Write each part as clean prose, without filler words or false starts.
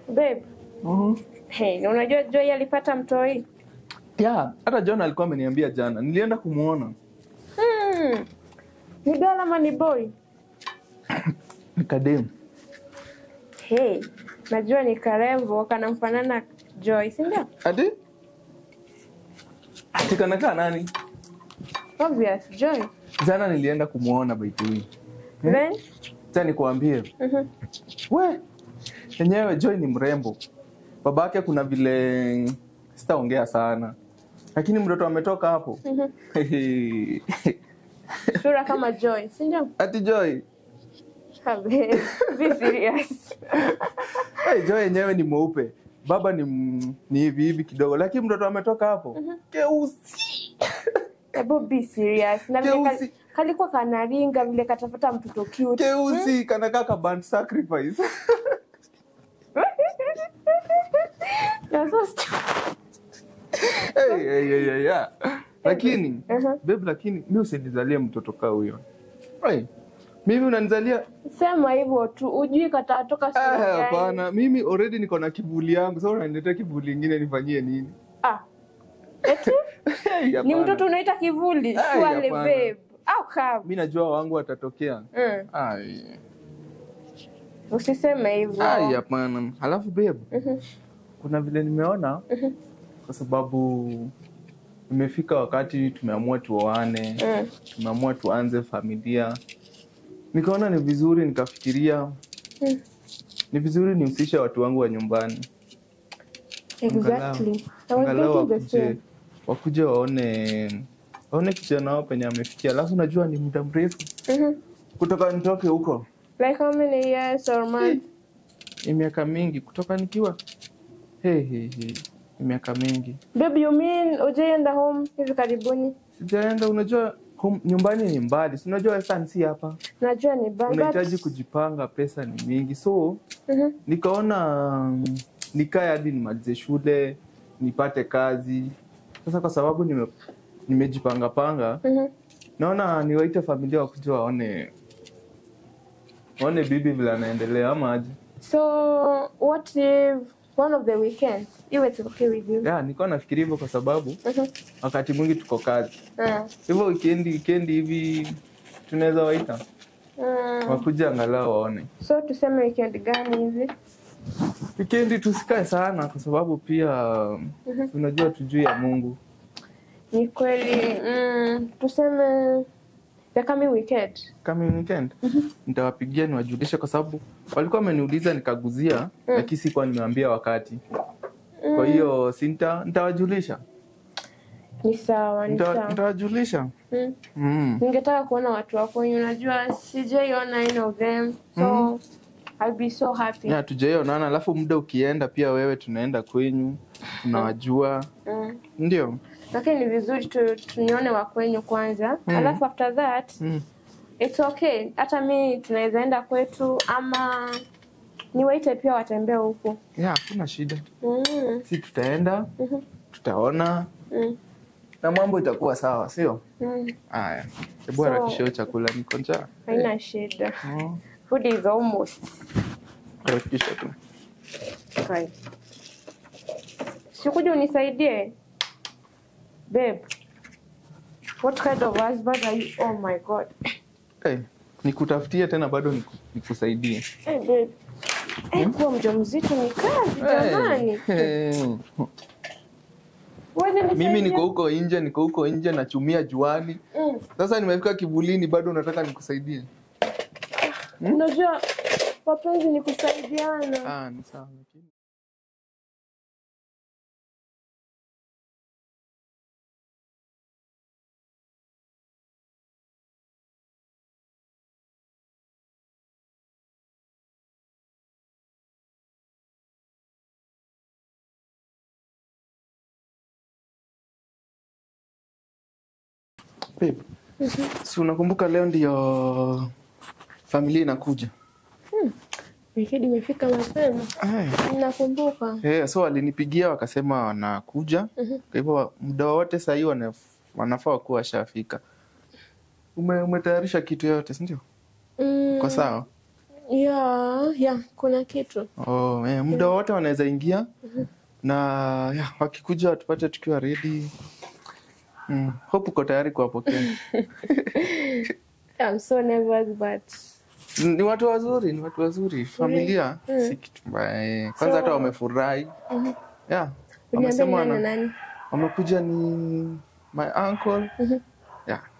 Babe. Hey, unajua Joy alipata mtoi? Yeah, hata John alikuwa ameniambia jana. Nilienda kumuona. Ni girl ama ni boy? Nikadem. Hey, najua ni karembo kanamfanana Joy, si ndio? Ati? Ati kanakaa nani? Obvious, Joy. Jana nilienda kumuona by the way. Then? Sasa nikuambie. We, yenyewe Joy ni mrembo. Babake kuna vile sitaongea sana. Lakini mtoto ametoka hapo. Sura kama Joy, si ndio? Ati Joy. Habe, be serious. Hey, Joy yenyewe ni mweupe. Baba ni hivi kidogo. Lakini mtoto ametoka hapo. Keusi. Ebo be serious. Na vile kalikuwa kanaringa vile katafuta mtoto cute. Keusi kanakaa ka band sacrifice. Hey. Lakini babe, lakini mimi usinizalie mtoto kama huyo. Hey. Mimi unanizalia sema hivyo tu, ujui katatoka sura gani. Hapana, mimi already niko na kibuli yangu. Sasa unaniletea kibuli kingine nifanyie nini? Eti? Hey, ni mtoto unaita kivuli? Wale babe. Au kama mimi najua wangu watatokea. Ai. Usiseme hivyo. Ai, hapana. Halafu babe. Kuna vile nimeona kwa sababu imefika wakati tumeamua tuoane, tumeamua tuanze familia. Nikaona ni vizuri, nikafikiria ni vizuri nihusishe watu wangu wa nyumbani. Exactly. Angalau wakuje waone kijana wao penye amefikia. Alafu najua ni muda mrefu kutoka nitoke huko. Like how many years or months? Ni miaka mingi kutoka nikiwa ni miaka mingi. Baby, you mean ujaenda home hivi karibuni? Sijaenda, unajua nyumbani ni mbali. Si unajua sasa si hapa. Najua ni mbali. Unahitaji kujipanga, pesa ni mingi. So nikaona nikae hadi nimalize shule, nipate kazi. Sasa kwa sababu nimejipanga panga, naona niwaite familia wakuje waone bibi vile anaendelea ama aje. So what if one of the weekends it's okay with you? Yeah, niko nafikiri hivyo kwa sababu wakati mwingi tuko kazi. Hivyo weekend hivi tunaweza waita wakuja angalau waone. So tuseme weekend gani hivi? Weekend tusikae sana kwa sababu pia unajua tujui ya Mungu. Ni kweli. Tuseme the coming weekend. Coming weekend? Nitawapigia niwajulishe kwa sababu walikuwa wameniuliza nikaguzia lakini sikuwa nimeambia wakati. Kwa hiyo nitawajulisha. Ni sawa, ni sawa. Nitawajulisha. Ningetaka kuona watu wako, unajua sijaiona any of them. So I'll be so happy. Yeah, tujaionana alafu muda ukienda pia wewe tunaenda kwenyu. Tunawajua. Ndio. Lakini ni vizuri tunione wa kwenyu kwanza. Alafu after that it's okay. Hata mimi tunaweza enda kwetu ama niwaite pia watembee huko. Yeah, hakuna shida. Si tutaenda, tutaona. Na mambo itakuwa sawa, sio? Haya. Hebu harakisha chakula, niko njaa. Haina shida. Food is almost. Harakisha tu. Okay. Sikuja unisaidie. Babe. What kind of husband are you? Oh my God. Hey, nikutafutie tena bado nikusaidie. Hey babe. Kuwa mjamzito ni kazi jamani. Mimi niko huko nje nachumia juani. Sasa nimefika kivulini bado unataka nikusaidie. Unajua wapenzi ni kusaidiana. Ni sawa lakini. Babe, si unakumbuka leo ndio familia inakuja? Weekend imefika mapema. Nakumbuka. So walinipigia wakasema wanakuja. Kwa hivyo muda wote sasa hivi wanafaa kuwa washafika. Umetayarisha kitu yote, si ndio? Kwa sawa? Yeah, kuna kitu. Muda wote wanaweza ingia. Na wakikuja tupate tukiwa ready. Hope uko tayari kuwapokea. I'm so nervous but Ni watu wazuri. Familia si kitu mbaya. Kwanza hata wamefurahi. Wamesema nani? Wamekuja ni my uncle.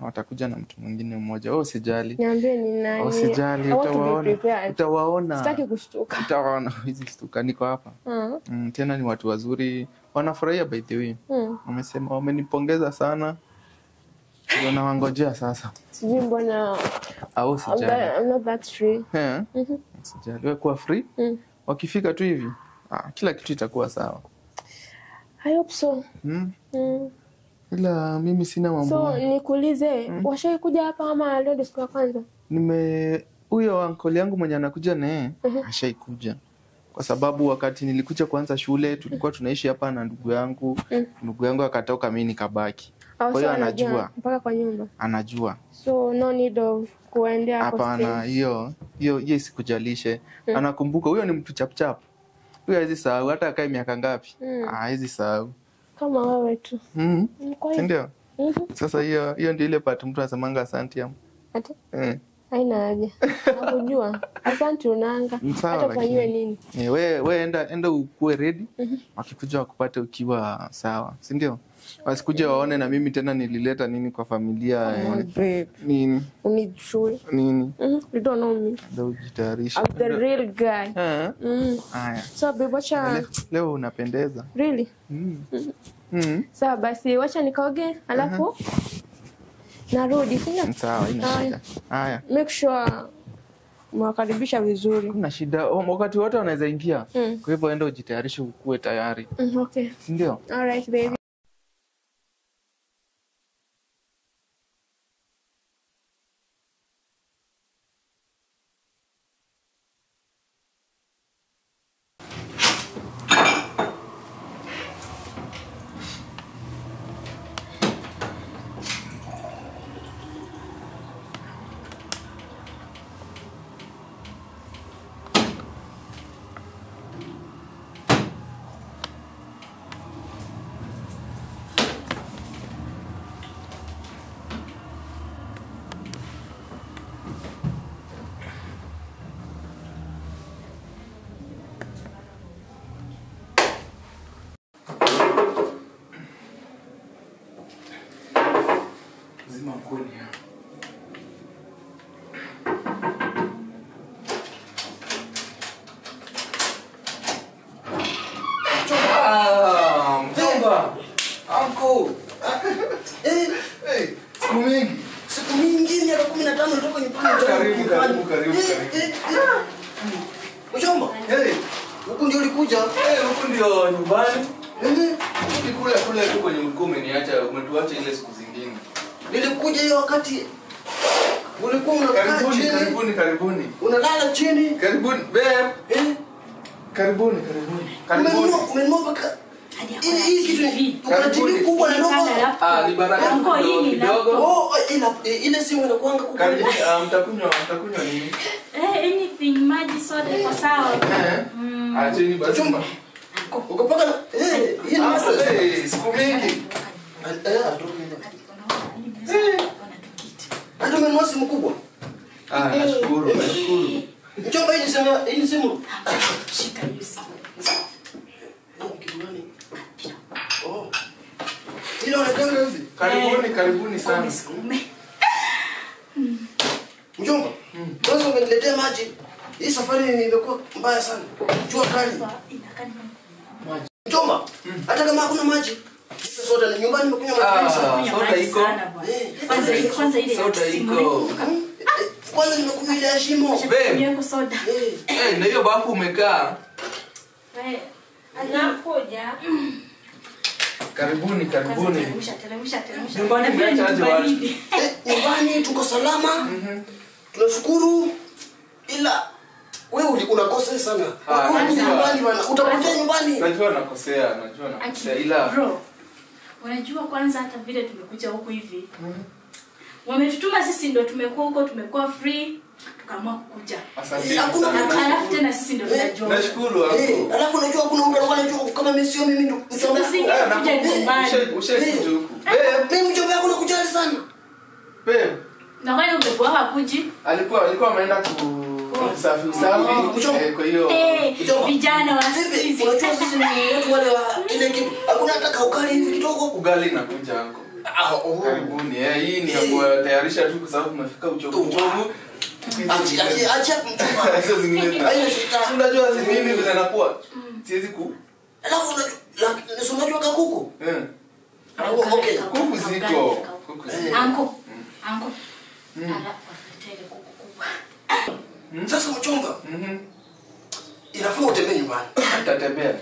Watakuja na mtu mwingine mmoja. Usijali. Niambie ni nani? Usijali, utawaona. Sitaki kushtuka. Utawaona hizi stuka, niko hapa. Tena ni watu wazuri. Wanafurahia by the way. Wamesema wamenipongeza sana. Ndio nawangojea sasa. Sijui mbona usijali. I'm not that free. Usijali, wewe kuwa free. Wakifika tu hivi, kila kitu itakuwa sawa. I hope so. Ila mimi sina mambo. So nikuulize, washai kuja hapa ama leo siku ya kwanza? Huyo uncle yangu mwenye anakuja naye ashai kuja. Kwa sababu wakati nilikuja kuanza shule tulikuwa tunaishi hapa na ndugu yangu. Ndugu yangu akatoka, mimi nikabaki. Kwa hiyo anajua mpaka kwa nyumba. Anajua. So no need of kuendea hapo. Hapana, hiyo sikujalishe. Anakumbuka huyo ni mtu chapchap. Huyo hizi sahau hata akae miaka ngapi. Hizi sahau. Kama wewe tu. Ndio. Sasa hiyo ndio ile part mtu anasemanga asante hapo. Ati? Haina haja. Unajua, asante unaanga. Hata fanywe nini? Wewe enda ukue ready. Wakikuja wakupate ukiwa sawa, si ndio? Wasikuje waone na mimi tena nilileta nini kwa familia. Nini? Unijue. Nini? You don't know me. Ndio ujitayarishe. I'm the real guy. Haya. So babe, wacha leo unapendeza. Really? Sawa basi wacha nikaoge alafu narudi sina. Sawa, ina shida. Haya. Make sure mwakaribisha vizuri. Kuna shida. Wakati wote wanaweza ingia. Kwa hivyo enda ujitayarishe ukue tayari. Okay. Ndio. All right baby. Siku mingi miaka 15 nitoka nyumbani. Karibu. Mjomba. Huku ndio ulikuja? Huku ndio nyumbani. Kule tu kwenye mlikuwa umetuacha ile siku zingine. Nilikuja hiyo wakati ulikuwa unakaa chini. Karibuni. Unalala chini. Karibuni babe. Karibuni. Umenunua paka hii kitu kuna TV kubwa na ndogo. Ni baraka kidogo. Ile simu inakuanga kubwa. Mtakunywa nini? Anything, maji, soda kwa sawa. Acheni basi. Ukapaka hii ni masa. Siku mingi. Ndio umenunua simu kubwa. Nashukuru. Mjomba, hii ni simu. Shika hiyo simu. Ile unataka hivi. Karibuni sana. Mjomba, kwanza umeniletea maji. Hii safari imekuwa mbaya sana. Jua kali. Mjomba, hata kama hakuna maji, soda ni nyumbani nimekunywa maji. Soda iko. Kwanza ile soda iko. Kwanza nimekunywa ile ya shimo. Niweko soda. Na hiyo bafu umekaa. Anakuja. Karibuni. Teremsha. Nyumbani mmeachaje watu? Nyumbani tuko salama. Tunashukuru. Ila wewe unakosa sana. Nyumbani bwana, utapotea nyumbani. Najua nakosea. Ila bro, unajua kwanza hata vile tumekuja huku hivi. Wametutuma sisi ndio tumekuwa huko, tumekuwa free. tukaamua kukuja. Asante. Alafu tena sisi ndio tunajua. Nashukuru hapo. Alafu unajua kuna mtu anajua kama mimi sio mimi ndio. Kuja nyumbani. Ushaikuja huku. Mimi mjomba wako nakujali sana. Babe. Na kwani upepo wako hakuji? Alikuwa ameenda kusafi. Kwa hiyo vijana wa sisi. Unajua sisi ni watu wale wa ile kitu. Hakuna hata kaukali hivi kidogo. Ugali nakuja huko. Karibuni. Hii ni ya kutayarisha tu kwa sababu umefika uchovu. Acha mchumba. Hizo zingine. Unajua mimi vile nakuwa. Siwezi ku. Alafu unajua kakuku? Okay. Kuku ziko. Anko. Alafu afuatele kuku kubwa. Sasa mchumba. Inafaa utembee nyumbani. Nitatembea.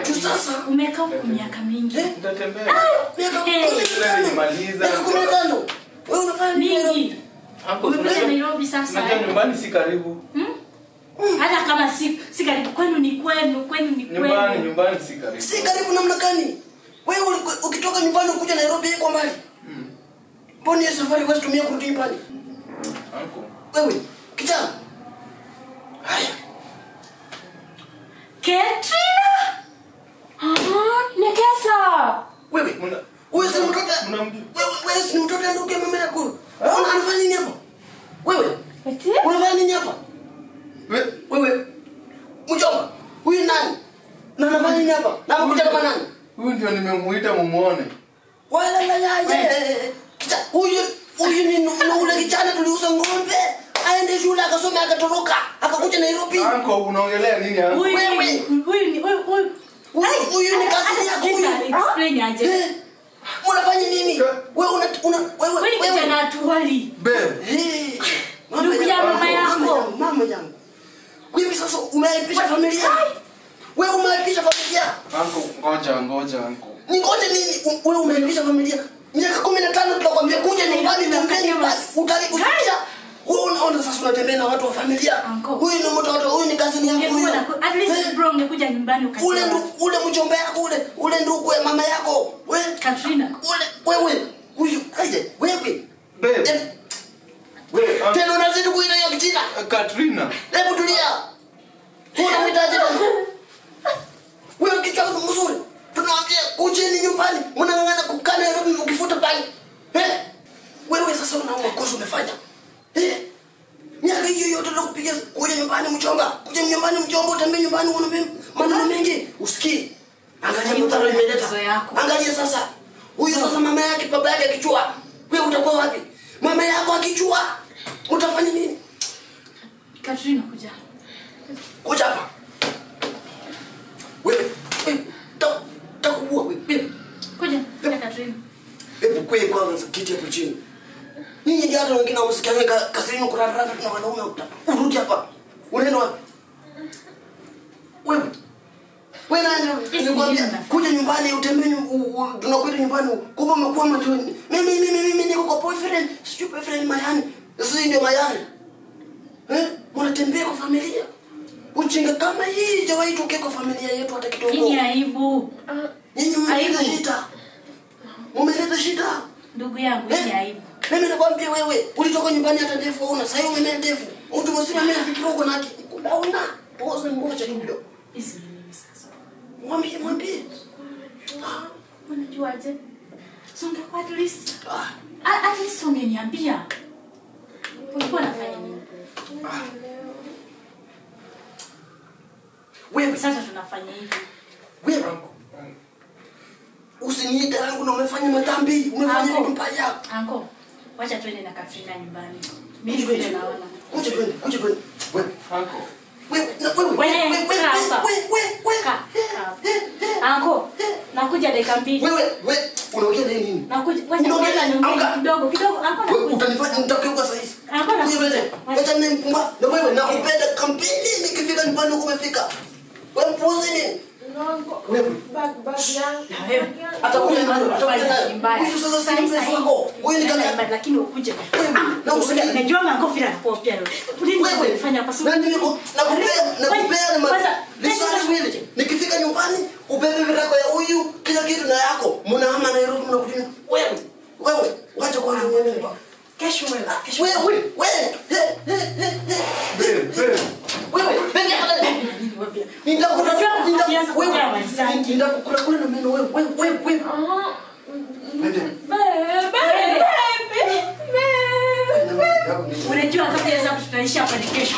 Tu sasa umekaa huko miaka mingi. Nitatembea. Miaka 15. Wewe unafanya nini? Umekuja Nairobi sasa. Najua nyumbani si karibu. Hata kama si karibu kwenu ni kwenu. Nyumbani si karibu. Si karibu namna gani? Wewe ukitoka nyumbani ukuja Nairobi iko mbali. Mbona hiyo safari wewe tumia kurudi nyumbani? Wewe kijana. Haya. Katrina! Nekesa! Wewe si mtoto. Wewe si mtoto ndugu ya mama yako. Unafanya nini hapa? Wewe. Eti? Unafanya nini hapa? Wewe. Mjomba. Huyu nani? Na unafanya nini hapa? Na unakuja kama nani? Huyu ndio nimemuita mumuone. Wala huyu ni ule kijana tuliuza ng'ombe. Aende shule akasoma akatoroka. Akakuja Nairobi. Anko unaongelea nini hapo? Huyu ni kazi yako huyu. Explain aje. Unafanya nini? Wewe kijana atuwali. Babe. Ndugu ya mama yako. Mama yangu. Wewe sasa umeipisha familia. Wewe umeipisha familia. Anko ngoja anko. Ni ngoja nini? Wewe umeipisha familia. Miaka 15 tunakwambia kuja nyumbani tembeni basi. Utaki kusikia. Wewe unaona sasa unatembea na watu wa familia. Huyu ni mtoto, huyu ni kazini yako huyu. At least bro ungekuja nyumbani ukacheza. Ule mjomba yako ule ndugu ya mama yako. Wewe Katrina. Wewe huyu aje wewe. Babe. Wewe tena unazidi kuita hiyo kijana. Katrina. Hebu tulia. Unamhitaji tena. Wewe kichwa mzuri. Tunaambia kujeni nyumbani. Mnang'ang'ana kukaa Nairobi ukifuta bali. Wewe sasa unaona kosa umefanya. Miaka hiyo yote tunakupigia kuja nyumbani mchomba. Kuja nyumbani mchomba utembee nyumbani uone maneno mengi. Usikii. Angalia mtaro imeleta. Angalia sasa. Huyu sasa mama yake baba yake akichua. Wewe utakuwa wapi? Mama yako akichua. Utafanya nini? Katrina kuja. Kuja hapa. Wewe takuua wewe. Kuja Katrina. Hebu kwe kwanza kiti hapo chini. Ninyi ndio hata wengine wamsikiane kasini kurarara na wanaume urudi hapa. Unaenda wapi? Wewe nani? Nikwambia kuja nyumbani utembee tunakwenda nyumbani. Kumbe umekuwa mtu. Mimi niko kwa boyfriend. Sijui boyfriend mayani. Sisi ndio mayani. Mnatembea kwa familia. Uchinga kama hii jawahi tokea kwa familia yetu hata kidogo. Ni aibu. Nyinyi mmeleta shida. Umeleta shida. Ndugu yangu ni aibu. Mimi nakwambia wewe, ulitoka nyumbani hata ndefu una, sasa hiyo umemea ndefu. Mtu mzima mimi nafikiri uko na kudaona. Pose ngoja kidogo. Hizi ni nini sasa? Mwambie. Unajuaje? Songe kwa at least ungeniambia. Ulikuwa unafanya nini? Wewe sasa tunafanya hivi. Wewe usiniite yangu na umefanya madhambi, umefanya vitu mbaya. Anko, wacha twende na Katrina nyumbani. Mimi vile naona. Kuja kwenda. Wewe Anko. Wewe. Anko, nakuja dakika 2. Wewe unaongea nini? Nakuja, wacha kidogo. Anko nakuja. Utanifanya nitakeuka sasa hivi. Anko nakuja. Wacha mimi mpumba. Na wewe nakupenda kampeni nikifika nyumbani huko umefika. Wewe mpuzi nini? Wewe atakuja nyumbani. Huyu sasa sasa wako. Wewe ni kama lakini ukuje. Na usije. Najua mango fira hapo pia. Wewe unafanya hapa sio. Na niko nakupea na lisali mwili. Nikifika nyumbani ubebe virako ya huyu kila kitu na yako. Mnahama Nairobi mnakuja. Wewe wacha kwanza niende. Kesho wewe. Wewe, nenda hapa. Nitakula kula na meno wewe. Unajua kabla ya sababu tutaisha hapa kesho.